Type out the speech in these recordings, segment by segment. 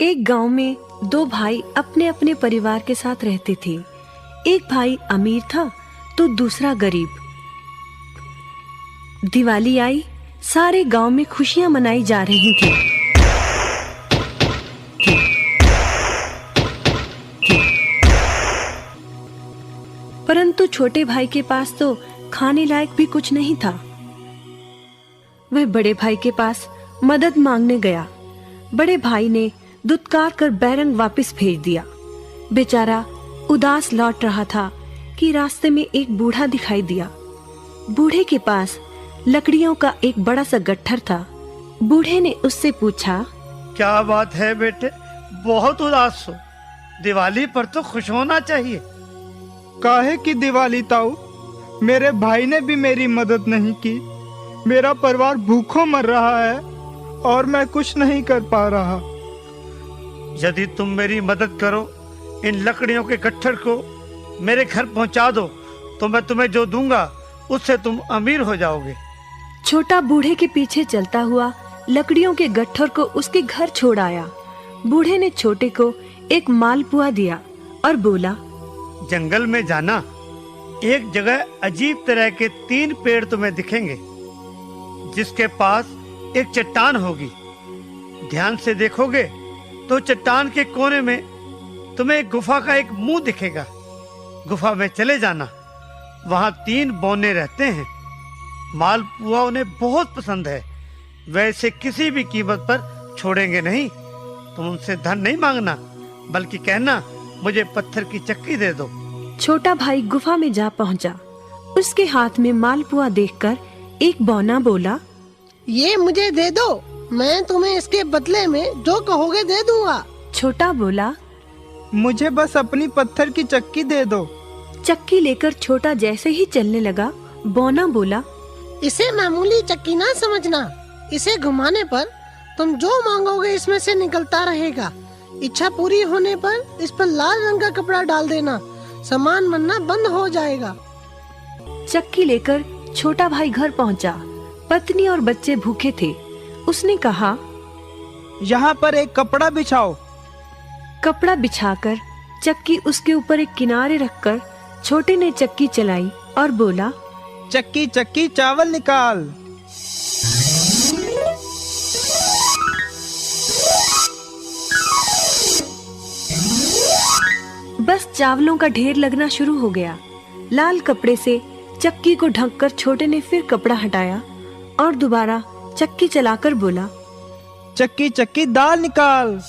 एक गांव में दो भाई अपने अपने परिवार के साथ रहते थे। एक भाई अमीर था तो दूसरा गरीब। दिवाली आई, सारे गांव में खुशियां मनाई जा रही थी। परंतु छोटे भाई के पास तो खाने लायक भी कुछ नहीं था। वह बड़े भाई के पास मदद मांगने गया। बड़े भाई ने दुत्कार कर बैरंग वापस भेज दिया। बेचारा उदास लौट रहा था कि रास्ते में एक बूढ़ा दिखाई दिया। बूढ़े के पास लकड़ियों का एक बड़ा सा गट्ठर था। बूढ़े ने उससे पूछा, क्या बात है बेटे, बहुत उदास हो? दिवाली पर तो खुश होना चाहिए। काहे की दिवाली ताऊ, मेरे भाई ने भी मेरी मदद नहीं की। मेरा परिवार भूखों मर रहा है और मैं कुछ नहीं कर पा रहा। यदि तुम मेरी मदद करो, इन लकड़ियों के गट्ठर को मेरे घर पहुंचा दो, तो मैं तुम्हें जो दूंगा उससे तुम अमीर हो जाओगे। छोटा बूढ़े के पीछे चलता हुआ लकड़ियों के गट्ठर को उसके घर छोड़ आया। बूढ़े ने छोटे को एक मालपुआ दिया और बोला, जंगल में जाना, एक जगह अजीब तरह के 3 पेड़ तुम्हें दिखेंगे, जिसके पास एक चट्टान होगी। ध्यान से देखोगे तो चट्टान के कोने में तुम्हें एक गुफा का एक मुंह दिखेगा। गुफा में चले जाना, वहां 3 बौने रहते हैं। मालपुआ उन्हें बहुत पसंद है, वैसे किसी भी कीमत पर छोड़ेंगे नहीं। तुम उनसे धन नहीं मांगना, बल्कि कहना मुझे पत्थर की चक्की दे दो। छोटा भाई गुफा में जा पहुंचा। उसके हाथ में मालपुआ देखकर एक बौना बोला, ये मुझे दे दो, मैं तुम्हें इसके बदले में जो कहोगे दे दूंगा। छोटा बोला, मुझे बस अपनी पत्थर की चक्की दे दो। चक्की लेकर छोटा जैसे ही चलने लगा, बौना बोला, इसे मामूली चक्की ना समझना, इसे घुमाने पर तुम जो मांगोगे इसमें से निकलता रहेगा। इच्छा पूरी होने पर इस पर लाल रंग का कपड़ा डाल देना, सामान बनना बंद हो जाएगा। चक्की लेकर छोटा भाई घर पहुंचा। पत्नी और बच्चे भूखे थे। उसने कहा, यहाँ पर एक कपड़ा बिछाओ। कपड़ा बिछाकर चक्की उसके ऊपर एक किनारे रखकर छोटे ने चक्की चलाई और बोला, चक्की चक्की चावल निकाल। बस चावलों का ढेर लगना शुरू हो गया। लाल कपड़े से चक्की को ढककर छोटे ने फिर कपड़ा हटाया और दोबारा चक्की चलाकर बोला, चक्की चक्की दाल निकाल।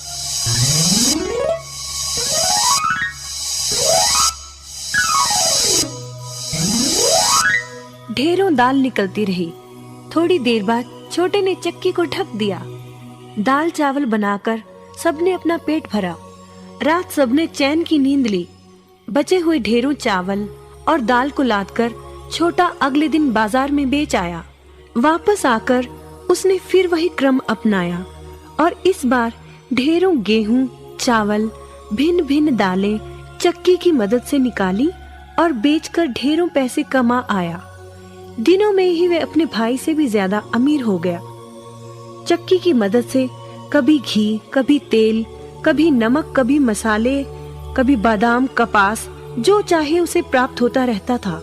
ढेरों दाल निकलती रही। थोड़ी देर बाद छोटे ने चक्की को ढक दिया। दाल चावल बनाकर सबने अपना पेट भरा। रात सबने चैन की नींद ली। बचे हुए ढेरों चावल और दाल को लादकर छोटा अगले दिन बाजार में बेच आया। वापस आकर उसने फिर वही क्रम अपनाया और इस बार ढेरों गेहूं, चावल, भिन्न भिन्न दालें चक्की की मदद से निकाली और बेचकर ढेरों पैसे कमा आया। दिनों में ही वह अपने भाई से भी ज्यादा अमीर हो गया। चक्की की मदद से कभी घी, कभी तेल, कभी नमक, कभी मसाले, कभी बादाम, कपास, जो चाहे उसे प्राप्त होता रहता था।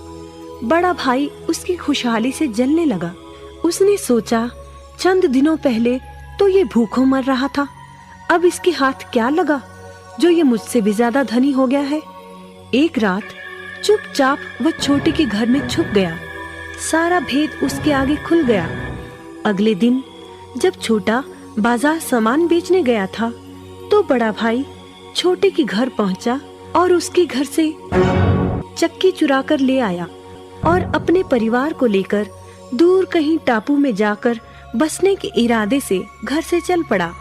बड़ा भाई उसकी खुशहाली से जलने लगा। उसने सोचा, चंद दिनों पहले तो ये भूखों मर रहा था, अब इसके हाथ क्या लगा जो ये मुझसे भी ज्यादा धनी हो गया है। एक रात चुपचाप वह छोटे के घर में छुप गया। सारा भेद उसके आगे खुल गया। अगले दिन जब छोटा बाजार सामान बेचने गया था, तो बड़ा भाई छोटे के घर पहुंचा और उसके घर से चक्की चुरा कर ले आया और अपने परिवार को लेकर दूर कहीं टापू में जाकर बसने के इरादे से घर से चल पड़ा।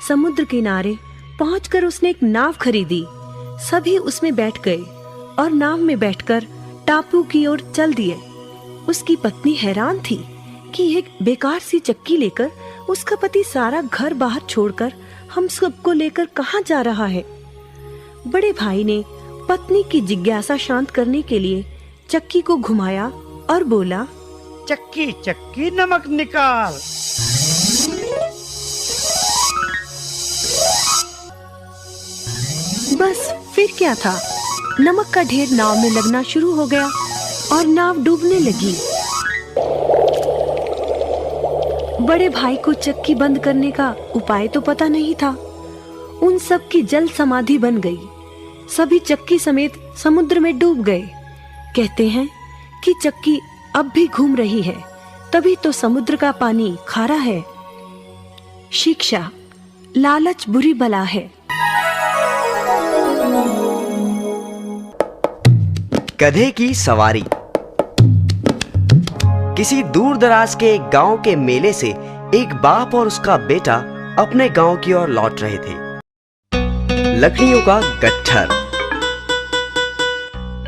समुद्र किनारे पहुंचकर उसने एक नाव खरीदी। सभी उसमें बैठ गए और नाव में बैठकर टापू की ओर चल दिए। उसकी पत्नी हैरान थी कि एक बेकार सी चक्की लेकर उसका पति सारा घर बाहर छोड़कर हम सबको लेकर कहाँ जा रहा है। बड़े भाई ने पत्नी की जिज्ञासा शांत करने के लिए चक्की को घुमाया और बोला, चक्की चक्की नमक निकाल। बस फिर क्या था, नमक का ढेर नाव में लगना शुरू हो गया और नाव डूबने लगी। बड़े भाई को चक्की बंद करने का उपाय तो पता नहीं था। उन सब की जल समाधि बन गई। सभी चक्की समेत समुद्र में डूब गए। कहते हैं कि चक्की अब भी घूम रही है, तभी तो समुद्र का पानी खारा है। शिक्षा, लालच बुरी बला है। गधे की सवारी। किसी दूर दराज के एक गांव के मेले से एक बाप और उसका बेटा अपने गांव की ओर लौट रहे थे। लकड़ियों का गट्ठर।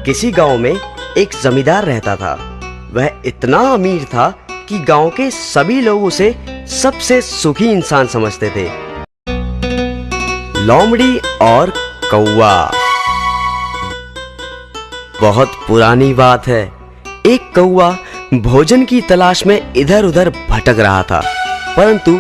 किसी गांव में एक जमींदार रहता था। वह इतना अमीर था कि गांव के सभी लोग उसे सबसे सुखी इंसान समझते थे। लोमड़ी और कौवा। बहुत पुरानी बात है। एक कौवा भोजन की तलाश में इधर उधर भटक रहा था, परंतु